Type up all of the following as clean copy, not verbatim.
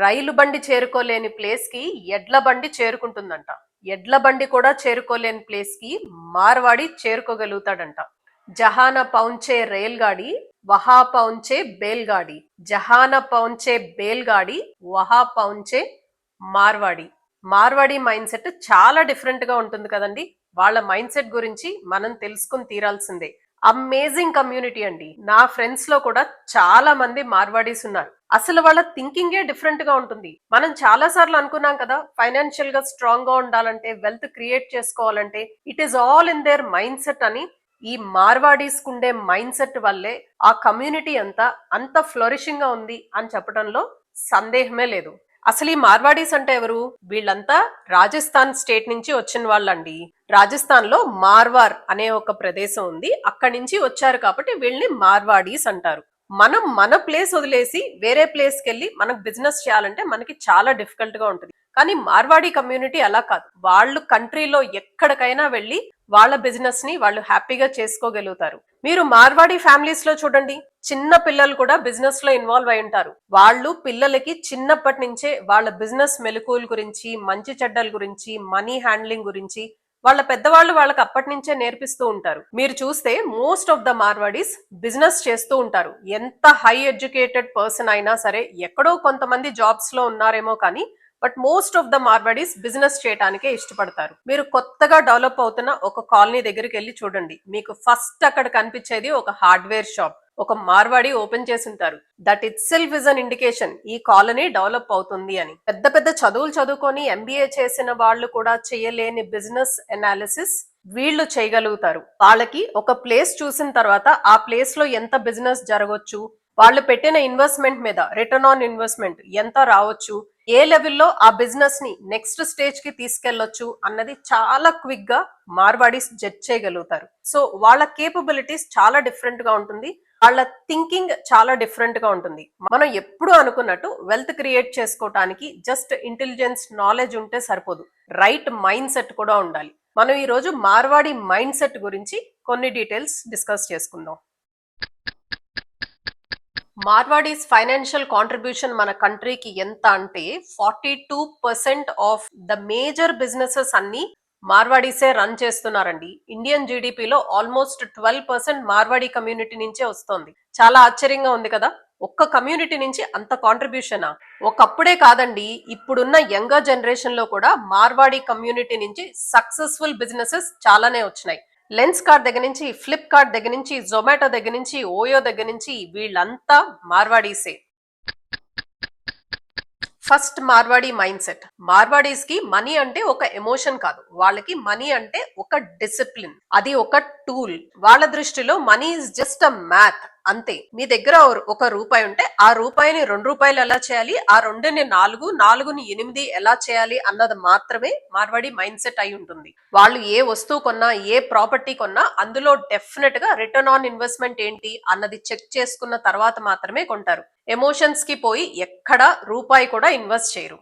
రైలు బండి చేరుకోలేని ప్లేస్ కి ఎడ్ల బండి చేరుకుంటుందంట. ఎడ్ల బండి కూడా చేరుకోలేని ప్లేస్ కి మార్వాడి చేరుకోగలుగుతాడంట. జహాన పౌంచే రైల్ గాడి వహా పౌంచే బేల్ గాడి. జహాన పౌంచే బేల్ గాడి వహా పౌంచే మార్వాడి. మార్వాడి మైండ్ సెట్ చాలా డిఫరెంట్ గా ఉంటుంది కదండి. వాళ్ళ మైండ్ సెట్ గురించి మనం తెలుసుకుని తీరాల్సిందే. అమేజింగ్ కమ్యూనిటీ అండి. నా ఫ్రెండ్స్ లో కూడా చాలా మంది మార్వాడీస్ ఉన్నారు. అసలు వాళ్ళ థింకింగే డిఫరెంట్ గా ఉంటుంది. మనం చాలా సార్లు అనుకున్నాం కదా, ఫైనాన్షియల్ గా స్ట్రాంగ్ గా ఉండాలంటే, వెల్త్ క్రియేట్ చేసుకోవాలంటే it is all in their mind set అని. ఈ మార్వాడీస్ కుండే మైండ్ సెట్ వల్లే ఆ కమ్యూనిటీ అంతా అంత ఫ్లోరిషింగ్ గా ఉంది అని చెప్పడంలో సందేహమే లేదు. అసలు ఈ మార్వాడీస్ అంటే ఎవరు? వీళ్ళంతా రాజస్థాన్ స్టేట్ నుంచి వచ్చిన వాళ్ళండి. రాజస్థాన్ లో మార్వార్ అనే ఒక ప్రదేశం ఉంది, అక్కడి నుంచి వచ్చారు కాబట్టి వీళ్ళని మార్వాడీస్ అంటారు. మనం మన ప్లేస్ వదిలేసి వేరే ప్లేస్ కి వెళ్ళి మనకు బిజినెస్ చేయాలంటే మనకి చాలా డిఫికల్ట్ గా ఉంటుంది. కానీ మార్వాడి కమ్యూనిటీ అలా కాదు. వాళ్ళు కంట్రీలో ఎక్కడికైనా వెళ్ళి వాళ్ళ బిజినెస్ ని వాళ్ళు హ్యాపీగా చేసుకోగలుగుతారు. మీరు మార్వాడి ఫ్యామిలీస్ లో చూడండి, చిన్న పిల్లలు కూడా బిజినెస్ లో ఇన్వాల్వ్ అయి ఉంటారు. వాళ్ళు పిల్లలకి చిన్నప్పటి నుంచే వాళ్ళ బిజినెస్ మెలకువల గురించి, మంచి చెడ్డల గురించి, మనీ హ్యాండ్లింగ్ గురించి వాళ్ళ పెద్దవాళ్ళు వాళ్ళకి అప్పటి నుంచే నేర్పిస్తూ ఉంటారు. మీరు చూస్తే most of the Marwaris business చేస్తూ ఉంటారు. ఎంత హై ఎడ్యుకేటెడ్ పర్సన్ అయినా సరే, ఎక్కడో కొంతమంది జాబ్స్ లో ఉన్నారేమో కానీ but most of the Marwaris business చేయడానికే ఇష్టపడతారు. మీరు కొత్తగా డెవలప్ అవుతున్న ఒక కాలనీ దగ్గరికి వెళ్ళి చూడండి, మీకు ఫస్ట్ అక్కడ కనిపించేది ఒక హార్డ్వేర్ షాప్. ఒక మార్వాడి ఓపెన్ చేసి ఉంటారు. That it self is an indication ఈ కాలనీ డెవలప్ అవుతుంది అని. పెద్ద పెద్ద చదువులు చదువుకొని ఎంబీఏ చేసిన వాళ్ళు కూడా చేయలేని బిజినెస్ అనాలిసిస్ వీళ్ళు చేయగలుగుతారు. వాళ్ళకి ఒక ప్లేస్ చూసిన తర్వాత ఆ ప్లేస్ లో ఎంత బిజినెస్ జరగవచ్చు, వాళ్ళు పెట్టిన ఇన్వెస్ట్మెంట్ మీద రిటర్న్ ఆన్ ఇన్వెస్ట్మెంట్ ఎంత రావచ్చు, ఏ లెవెల్లో ఆ బిజినెస్ ని నెక్స్ట్ స్టేజ్ కి తీసుకెళ్లొచ్చు అన్నది చాలా క్విక్ గా మార్వాడీస్ జడ్జ్ చేయగలుగుతారు. సో వాళ్ళ కేపబిలిటీస్ చాలా డిఫరెంట్ గా ఉంటుంది. వాళ్ళ థింకింగ్ చాలా డిఫరెంట్ గా ఉంటుంది. మనం ఎప్పుడు అనుకున్నట్టు వెల్త్ క్రియేట్ చేసుకోవటానికి జస్ట్ ఇంటెలిజెన్స్, నాలెడ్జ్ ఉంటే సరిపోదు, రైట్ మైండ్ సెట్ కూడా ఉండాలి. మనం ఈ రోజు మార్వాడి మైండ్ సెట్ గురించి కొన్ని డీటెయిల్స్ డిస్కస్ చేసుకుందాం. మార్వాడీస్ ఫైనాన్షియల్ కాంట్రిబ్యూషన్ మన కంట్రీకి ఎంత అంటే 42% ఆఫ్ ద మేజర్ బిజినెసెస్ అన్ని మార్వాడీసే రన్ చేస్తున్నారండి. ఇండియన్ జీడిపిలో ఆల్మోస్ట్ 12% మార్వాడి కమ్యూనిటీ నుంచే వస్తోంది. చాలా ఆశ్చర్యంగా ఉంది కదా. ఒక్క కమ్యూనిటీ నుంచి అంత కాంట్రిబ్యూషనా? ఒకప్పుడే కాదండి, ఇప్పుడున్న యంగర్ జనరేషన్ లో కూడా మార్వాడి కమ్యూనిటీ నుంచి సక్సెస్ఫుల్ బిజినెసెస్ చాలానే వచ్చినాయి. లెన్స్ కార్డ్ దగ్గర నుంచి, ఫ్లిప్ కార్డ్ దగ్గర నుంచి, జొమాటో దగ్గర నుంచి, ఓయో దగ్గర నుంచి వీళ్ళంతా మార్వాడీసే. First Marwari mind set. Marwaris కి మనీ అంటే ఒక ఎమోషన్ కాదు, వాళ్ళకి మనీ అంటే ఒక డిసిప్లిన్, అది ఒక టూల్. వాళ్ళ దృష్టిలో money is just a math అంతే. మీ దగ్గర ఒక రూపాయి ఉంటే ఆ రూపాయిని 2 రూపాయలు ఎలా చేయాలి, ఆ 2ని 4, 4ని 8 ఎలా చేయాలి అన్నది మాత్రమే మార్వాడి మైండ్ సెట్ అయి ఉంటుంది. వాళ్ళు ఏ వస్తువు కొన్నా, ఏ ప్రాపర్టీ కొన్నా అందులో డెఫినెట్ గా రిటర్న్ ఆన్ ఇన్వెస్ట్మెంట్ ఏంటి అన్నది చెక్ చేసుకున్న తర్వాత మాత్రమే కొంటారు. ఎమోషన్స్ కి పోయి ఎక్కడ రూపాయి కూడా ఇన్వెస్ట్ చేయరు.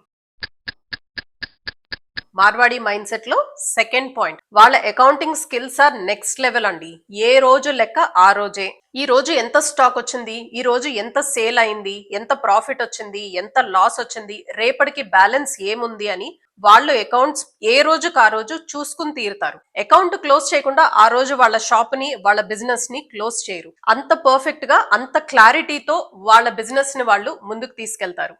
మార్వాడి మైండ్ సెట్ లో సెకండ్ పాయింట్, వాళ్ళ accounting skills are next level అండి. ఏ రోజు లెక్క ఆ రోజే. ఈ రోజు ఎంత స్టాక్ వచ్చింది, ఈ రోజు ఎంత సేల్ అయింది, ఎంత ప్రాఫిట్ వచ్చింది, ఎంత లాస్ వచ్చింది, రేపటికి బ్యాలెన్స్ ఏముంది అని వాళ్ళు అకౌంట్స్ ఏ రోజుకి ఆ రోజు చూసుకుని తీరుతారు. అకౌంట్ క్లోజ్ చేయకుండా ఆ రోజు వాళ్ళ షాప్ ని, వాళ్ళ బిజినెస్ ని క్లోజ్ చేయరు. అంత పర్ఫెక్ట్ గా, అంత క్లారిటీతో వాళ్ళ బిజినెస్ ని వాళ్ళు ముందుకు తీసుకెళ్తారు.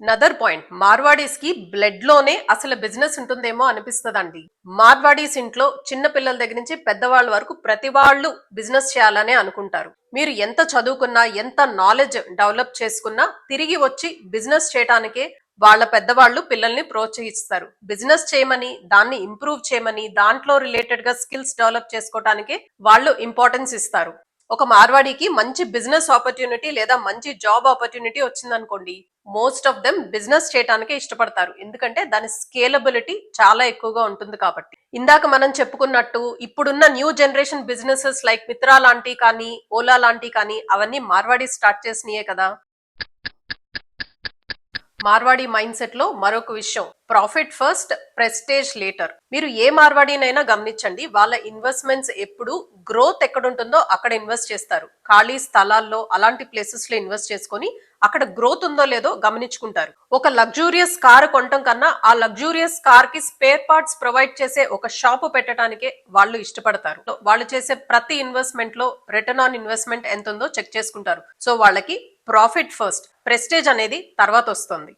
నదర్ పాయింట్, మార్వాడీస్ కి బ్లడ్ లోనే అసలు బిజినెస్ ఉంటుందేమో అనిపిస్తదండి. మార్వాడీస్ ఇంట్లో చిన్న పిల్లల దగ్గర నుంచి పెద్దవాళ్ళ వరకు ప్రతి వాళ్ళు బిజినెస్ చేయాలనే అనుకుంటారు. మీరు ఎంత చదువుకున్నా, ఎంత నాలెడ్జ్ డెవలప్ చేసుకున్నా తిరిగి వచ్చి బిజినెస్ చేయడానికే వాళ్ళ పెద్దవాళ్ళు పిల్లల్ని ప్రోత్సహిస్తారు. బిజినెస్ చేయమని, దాన్ని ఇంప్రూవ్ చేయమని, దాంట్లో రిలేటెడ్ గా స్కిల్స్ డెవలప్ చేసుకోవటానికే వాళ్ళు ఇంపార్టెన్స్ ఇస్తారు. ఒక మార్వాడికి మంచి బిజినెస్ ఆపర్చునిటీ లేదా మంచి జాబ్ ఆపర్చునిటీ వచ్చిందనుకోండి, మోస్ట్ ఆఫ్ దెమ్ బిజినెస్ చేయడానికే ఇష్టపడతారు. ఎందుకంటే దాని స్కేలబిలిటీ చాలా ఎక్కువగా ఉంటుంది కాబట్టి. ఇందాక మనం చెప్పుకున్నట్టు ఇప్పుడున్న new generation businesses like Mitra లాంటి కానీ, ఓలా లాంటి కానీ అవన్నీ మార్వాడి స్టార్ట్ చేసినాయే కదా. మార్వాడి మైండ్ సెట్ లో మరొక విషయం, ప్రాఫిట్ ఫస్ట్, ప్రెస్టేజ్ లేటర్. మీరు ఏ మార్వాడినైనా గమనించండి, వాళ్ళ ఇన్వెస్ట్మెంట్స్ ఎప్పుడు గ్రోత్ ఎక్కడ ఉంటుందో అక్కడ ఇన్వెస్ట్ చేస్తారు. ఖాళీ స్థలాల్లో అలాంటి ప్లేసెస్ లో ఇన్వెస్ట్ చేసుకొని అక్కడ గ్రోత్ ఉందో లేదో గమనించుకుంటారు. ఒక లగ్జూరియస్ కార్ కొనటం కన్నా ఆ లగ్జూరియస్ కార్ కి స్పేర్ పార్ట్స్ ప్రొవైడ్ చేసే ఒక షాపు పెట్టడానికే వాళ్ళు ఇష్టపడతారు. వాళ్ళు చేసే ప్రతి ఇన్వెస్ట్మెంట్ లో రిటర్న్ ఆన్ ఇన్వెస్ట్మెంట్ ఎంత ఉందో చెక్ చేసుకుంటారు. సో వాళ్ళకి ప్రాఫిట్ ఫస్ట్, ప్రెస్టేజ్ అనేది తర్వాత వస్తుంది.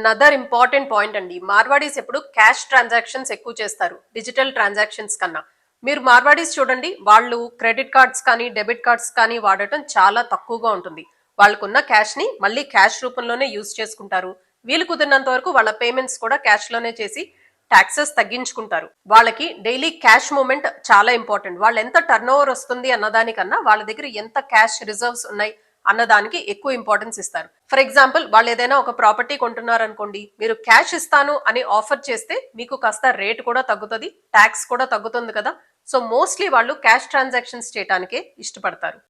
నదర్ ఇంపార్టెంట్ పాయింట్ అండి, మార్వాడీస్ ఎప్పుడు క్యాష్ ట్రాన్సాక్షన్స్ ఎక్కువ చేస్తారు డిజిటల్ ట్రాన్సాక్షన్స్ కన్నా. మీరు మార్వాడీస్ చూడండి, వాళ్ళు క్రెడిట్ కార్డ్స్ కానీ డెబిట్ కార్డ్స్ కానీ వాడటం చాలా తక్కువగా ఉంటుంది. వాళ్ళకున్న క్యాష్ ని మళ్ళీ క్యాష్ రూపంలోనే యూజ్ చేసుకుంటారు. వీలు కుదిరినంత వరకు వాళ్ళ పేమెంట్స్ కూడా క్యాష్ లోనే చేసి ట్యాక్సెస్ తగ్గించుకుంటారు. వాళ్ళకి డైలీ క్యాష్ మూమెంట్ చాలా ఇంపార్టెంట్. వాళ్ళు ఎంత టర్న్ ఓవర్ వస్తుంది అన్నదానికన్నా వాళ్ళ దగ్గర ఎంత క్యాష్ రిజర్వ్స్ ఉన్నాయి అన్నదానికి ఎక్కువ ఇంపార్టెన్స్ ఇస్తారు. ఫర్ ఎగ్జాంపుల్, వాళ్ళు ఏదైనా ఒక ప్రాపర్టీ కొంటున్నారు అనుకోండి, మీరు క్యాష్ ఇస్తాను అని ఆఫర్ చేస్తే మీకు కాస్త రేట్ కూడా తగ్గుతుంది, ట్యాక్స్ కూడా తగ్గుతుంది కదా. సో మోస్ట్లీ వాళ్ళు క్యాష్ ట్రాన్సాక్షన్స్ చేయడానికే ఇష్టపడతారు.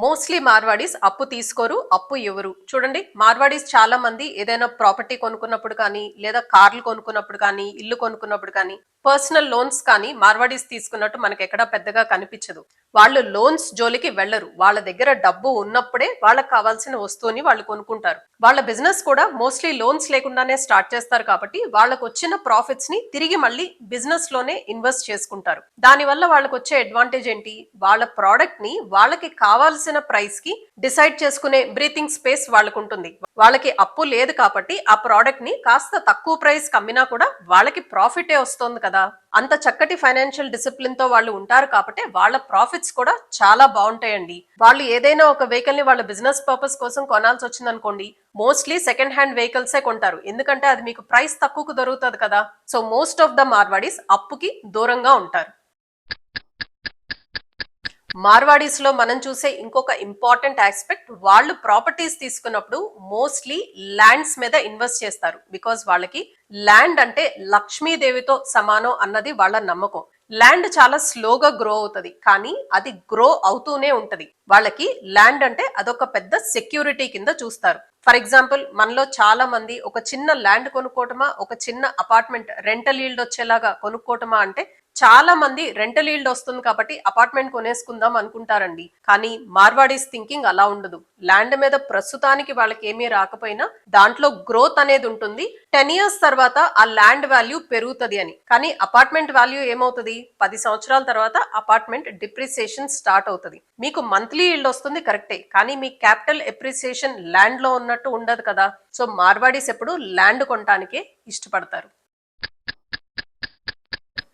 మోస్ట్లీ మార్వాడీస్ అప్పు తీసుకోరు, అప్పు ఇవ్వరు. చూడండి, మార్వాడీస్ చాలా మంది ఏదైనా ప్రాపర్టీ కొనుక్కున్నప్పుడు కానీ, లేదా కార్లు కొనుక్కున్నప్పుడు కానీ, ఇల్లు కొనుక్కున్నప్పుడు కానీ, పర్సనల్ లోన్స్ కానీ మార్వాడీస్ తీసుకున్నట్టు మనకి ఎక్కడా పెద్దగా కనిపించదు. వాళ్ళు లోన్స్ జోలికి వెళ్లరు. వాళ్ళ దగ్గర డబ్బు ఉన్నప్పుడే వాళ్ళకి కావాల్సిన వస్తువుని వాళ్ళు కొనుక్కుంటారు. వాళ్ళ బిజినెస్ కూడా మోస్ట్లీ లోన్స్ లేకుండానే స్టార్ట్ చేస్తారు కాబట్టి వాళ్ళకు వచ్చిన ప్రాఫిట్స్ ని తిరిగి మళ్ళీ బిజినెస్ లోనే ఇన్వెస్ట్ చేసుకుంటారు. దానివల్ల వాళ్ళకి వచ్చే అడ్వాంటేజ్ ఏంటి, వాళ్ళ ప్రోడక్ట్ ని వాళ్ళకి కావాల్సిన ప్రైస్ కి డిసైడ్ చేసుకునే బ్రీతింగ్ స్పేస్ వాళ్ళకు ఉంటుంది. వాళ్ళకి అప్పు లేదు కాబట్టి ఆ ప్రోడక్ట్ ని కాస్త తక్కువ ప్రైస్ కమ్మినా కూడా వాళ్ళకి ప్రాఫిటే వస్తుంది కదా. అంత చక్కటి ఫైనాన్షియల్ డిసిప్లిన్ తో వాళ్ళు ఉంటారు కాబట్టి వాళ్ళ ప్రాఫిట్స్ కూడా చాలా బాగుంటాయండి. వాళ్ళు ఏదైనా ఒక వెహికల్ ని వాళ్ళ బిజినెస్ పర్పస్ కోసం కొనాల్సి వచ్చింది అనుకోండి, మోస్ట్లీ సెకండ్ హ్యాండ్ వెహికల్సే కొంటారు. ఎందుకంటే అది మీకు ప్రైస్ తక్కువకు దొరుకుతుంది కదా. So most of the Marwaris అప్పుకి దూరంగా ఉంటారు. మార్వాడీస్ లో మనం చూసే ఇంకొక ఇంపార్టెంట్ ఆస్పెక్ట్, వాళ్ళు ప్రాపర్టీస్ తీసుకున్నప్పుడు మోస్ట్లీ ల్యాండ్స్ మీద ఇన్వెస్ట్ చేస్తారు. బికాస్ వాళ్ళకి ల్యాండ్ అంటే లక్ష్మీదేవితో సమానం అన్నది వాళ్ళ నమ్మకం. ల్యాండ్ చాలా స్లోగా గ్రో అవుతుంది, కానీ అది గ్రో అవుతూనే ఉంటది. వాళ్ళకి ల్యాండ్ అంటే అదొక పెద్ద సెక్యూరిటీ కింద చూస్తారు. ఫర్ ఎగ్జాంపుల్, మనలో చాలా మంది ఒక చిన్న ల్యాండ్ కొనుక్కోవటమా, ఒక చిన్న అపార్ట్మెంట్ రెంటల్ ఈల్డ్ వచ్చేలాగా కొనుక్కోవటమా అంటే చాలా మంది రెంటల్ ఈల్డ్ వస్తుంది కాబట్టి అపార్ట్మెంట్ కొనేసుకుందాం అనుకుంటారండి. కానీ మార్వాడీస్ థింకింగ్ అలా ఉండదు. ల్యాండ్ మీద ప్రస్తుతానికి వాళ్ళకి ఏమీ రాకపోయినా దాంట్లో గ్రోత్ అనేది ఉంటుంది. 10 years తర్వాత ఆ ల్యాండ్ వాల్యూ పెరుగుతుంది అని. కానీ అపార్ట్మెంట్ వాల్యూ ఏమవుతుంది, 10 సంవత్సరాల తర్వాత అపార్ట్మెంట్ డిప్రిసియేషన్ స్టార్ట్ అవుతుంది. మీకు మంత్లీ ఈల్డ్ వస్తుంది కరెక్టే, కానీ మీ క్యాపిటల్ ఎప్రిసియేషన్ ల్యాండ్ లో ఉన్నట్టు ఉండదు కదా. సో మార్వాడీస్ ఎప్పుడు ల్యాండ్ కొనటానికే ఇష్టపడతారు.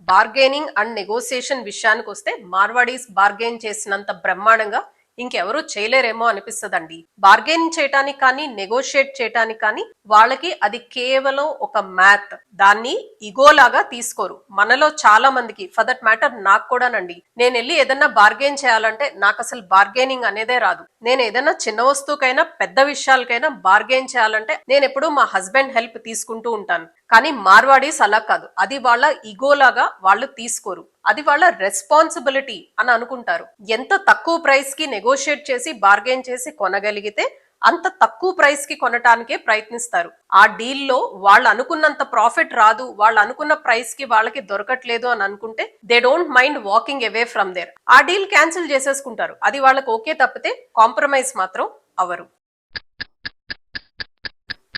బార్గెనింగ్ అండ్ నెగోసియేషన్ విషయానికి వస్తే మార్వాడీస్ బార్గెన్ చేసినంత బ్రహ్మాండంగా ఇంకెవరూ చేయలేరేమో అనిపిస్తుందండి. బార్గెన్ చేయటానికి కానీ నెగోషియేట్ చేయటానికి కానీ వాళ్ళకి అది కేవలం ఒక మ్యాథ్. దాన్ని ఇగోలాగా తీసుకోరు. మనలో చాలా మందికి, ఫర్ దట్ మ్యాటర్ నాకు కూడానండి, నేను వెళ్ళి ఏదన్నా బార్గెన్ చేయాలంటే నాకు అసలు బార్గెనింగ్ అనేదే రాదు. నేను ఏదైనా చిన్న వస్తువుకైనా పెద్ద విషయాలకైనా బార్గెన్ చేయాలంటే నేను ఎప్పుడు మా హస్బెండ్ హెల్ప్ తీసుకుంటూ ఉంటాను. కానీ మార్వాడీస్ అలా కాదు. అది వాళ్ళ ఇగోలాగా వాళ్ళు తీసుకోరు. అది వాళ్ళ రెస్పాన్సిబిలిటీ అని అనుకుంటారు. ఎంత తక్కువ ప్రైస్ కి నెగోషియేట్ చేసి బార్గెన్ చేసి కొనగలిగితే అంత తక్కువ ప్రైస్ కి కొనటానికే ప్రయత్నిస్తారు. ఆ డీల్ లో వాళ్ళు అనుకున్నంత ప్రాఫిట్ రాదు, వాళ్ళు అనుకున్న ప్రైస్ కి వాళ్ళకి దొరకట్లేదు అని అనుకుంటే they don't mind walking away from there. ఆ డీల్ క్యాన్సిల్ చేసేసుకుంటారు. అది వాళ్ళకి ఓకే తప్పితే కాంప్రమైజ్ మాత్రం అవరు.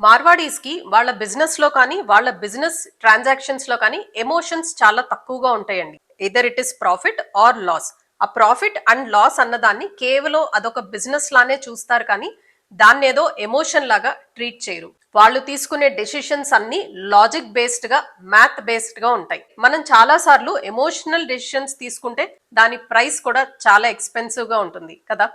మార్వాడీస్ కి వాళ్ళ బిజినెస్ లో కానీ వాళ్ళ బిజినెస్ ట్రాన్సాక్షన్స్ లో కానీ ఎమోషన్స్ చాలా తక్కువగా ఉంటాయండి. Either it is profit or loss. ఆ ప్రాఫిట్ అండ్ లాస్ అన్నదాన్ని కేవలం అదొక బిజినెస్ లానే చూస్తారు, కానీ దాన్ని ఏదో ఎమోషన్ లాగా ట్రీట్ చేయరు. వాళ్ళు తీసుకునే డెసిషన్స్ అన్ని లాజిక్ బేస్డ్ గా, మ్యాథ్ బేస్డ్ గా ఉంటాయి. మనం చాలా సార్లు ఎమోషనల్ డెసిషన్స్ తీసుకుంటే దాని ప్రైస్ కూడా చాలా ఎక్స్పెన్సివ్ గా ఉంటుంది కదా.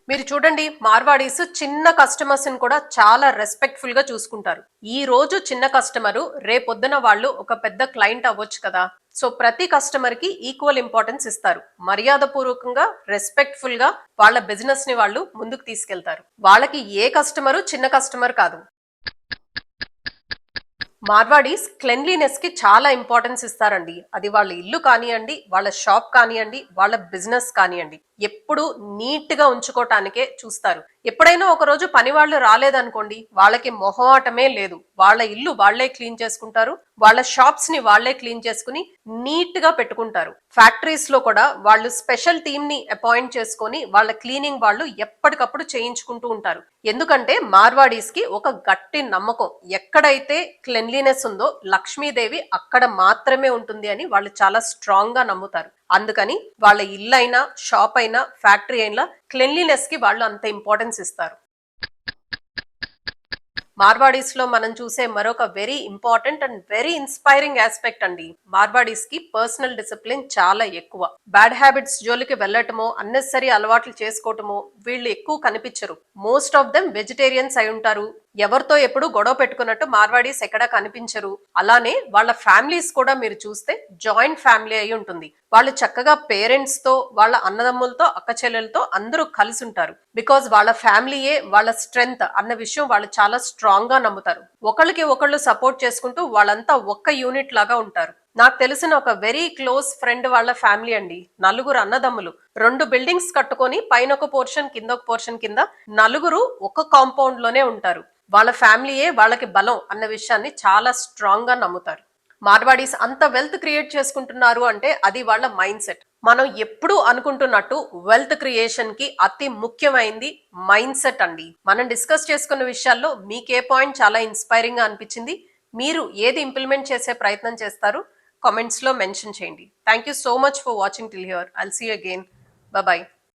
మీరు చూడండి, మార్వాడీస్ చిన్న కస్టమర్స్ ని కూడా చాలా రెస్పెక్ట్ఫుల్ గా చూసుకుంటారు. ఈ రోజు చిన్న కస్టమరు రేపొద్దున వాళ్ళు ఒక పెద్ద క్లయింట్ అవ్వచ్చు కదా. సో ప్రతి కస్టమర్ కి ఈక్వల్ ఇంపార్టెన్స్ ఇస్తారు. మర్యాద పూర్వకంగా, రెస్పెక్ట్ఫుల్ గా వాళ్ళ బిజినెస్ ని వాళ్ళు ముందుకు తీసుకెళ్తారు. వాళ్ళకి ఏ కస్టమరు చిన్న కస్టమర్ కాదు. మార్వాడీస్ క్లెన్లీనెస్ కి చాలా ఇంపార్టెన్స్ ఇస్తారండి. అది వాళ్ళ ఇల్లు కానివ్వండి, వాళ్ళ షాప్ కానివ్వండి, వాళ్ళ బిజినెస్ కానివ్వండి, ఎప్పుడు నీట్ గా ఉంచుకోవటానికే చూస్తారు. ఎప్పుడైనా ఒక రోజు పని వాళ్ళు రాలేదనుకోండి, వాళ్ళకి మొహమాటమే లేదు. వాళ్ళ ఇల్లు వాళ్లే క్లీన్ చేసుకుంటారు, వాళ్ళ షాప్స్ ని వాళ్లే క్లీన్ చేసుకుని నీట్ గా పెట్టుకుంటారు. ఫ్యాక్టరీస్ లో కూడా వాళ్ళు స్పెషల్ టీమ్ ని అపాయింట్ చేసుకొని వాళ్ళ క్లీనింగ్ వాళ్ళు ఎప్పటికప్పుడు చేయించుకుంటూ ఉంటారు. ఎందుకంటే మార్వాడీస్ కి ఒక గట్టి నమ్మకం, ఎక్కడైతే క్లెన్లీనెస్ ఉందో లక్ష్మీదేవి అక్కడ మాత్రమే ఉంటుంది అని వాళ్ళు చాలా స్ట్రాంగ్ గా నమ్ముతారు. అందుకని వాళ్ళ ఇల్లు అయినా, షాప్ అయినా, ఫ్యాక్టరీ అయినా క్లెన్లీనెస్ కి వాళ్ళు అంత ఇంపార్టెన్స్ ఇస్తారు. మార్వాడీస్ లో మనం చూసే మరొక very important and very inspiring aspect అండి, మార్వాడీస్ కి పర్సనల్ డిసిప్లిన్ చాలా ఎక్కువ. బ్యాడ్ హ్యాబిట్స్ జోలికి వెళ్ళటమో, అన్నెసరీ అలవాట్లు చేసుకోవటమో వీళ్ళు ఎక్కువ కనిపించరు. మోస్ట్ ఆఫ్ దెమ్ వెజిటేరియన్స్ అయి ఉంటారు. ఎవరితో ఎప్పుడు గొడవ పెట్టుకున్నట్టు మార్వాడీస్ ఎక్కడా కనిపించరు. అలానే వాళ్ళ ఫ్యామిలీస్ కూడా మీరు చూస్తే జాయింట్ ఫ్యామిలీ అయి ఉంటుంది. వాళ్ళు చక్కగా పేరెంట్స్ తో, వాళ్ళ అన్నదమ్ములతో, అక్క చెల్లెలతో అందరూ కలిసి ఉంటారు. బికాజ్ వాళ్ళ ఫ్యామిలీయే వాళ్ళ స్ట్రెంగ్త్ అన్న విషయం వాళ్ళు చాలా స్ట్రాంగ్ గా నమ్ముతారు. ఒకళ్ళకి ఒకళ్ళు సపోర్ట్ చేసుకుంటూ వాళ్ళంతా ఒక్క యూనిట్ లాగా ఉంటారు. నాకు తెలిసిన ఒక వెరీ క్లోజ్ ఫ్రెండ్ వాళ్ళ ఫ్యామిలీ అండి, నలుగురు అన్నదమ్ములు. 2 బిల్డింగ్స్ కట్టుకొని పైన ఒక పోర్షన్, కింద ఒక పోర్షన్ కింద నలుగురు ఒక కాంపౌండ్ లోనే ఉంటారు. వాళ్ళ ఫ్యామిలీయే వాళ్ళకి బలం అన్న విషయాన్ని చాలా స్ట్రాంగ్ గా నమ్ముతారు. మార్వాడీస్ అంత వెల్త్ క్రియేట్ చేసుకుంటున్నారు అంటే అది వాళ్ళ మైండ్ సెట్. మనం ఎప్పుడు అనుకుంటున్నట్టు వెల్త్ క్రియేషన్ కి అతి ముఖ్యమైనది మైండ్ సెట్ అండి. మనం డిస్కస్ చేసుకున్న విషయాల్లో మీకే పాయింట్ చాలా ఇన్స్పైరింగ్ గా అనిపించింది, మీరు ఏది ఇంప్లిమెంట్ చేసే ప్రయత్నం చేస్తారు, కామెంట్స్ లో మెన్షన్ చేయండి. Thank you so much for watching till here. I'll see you again. Bye by.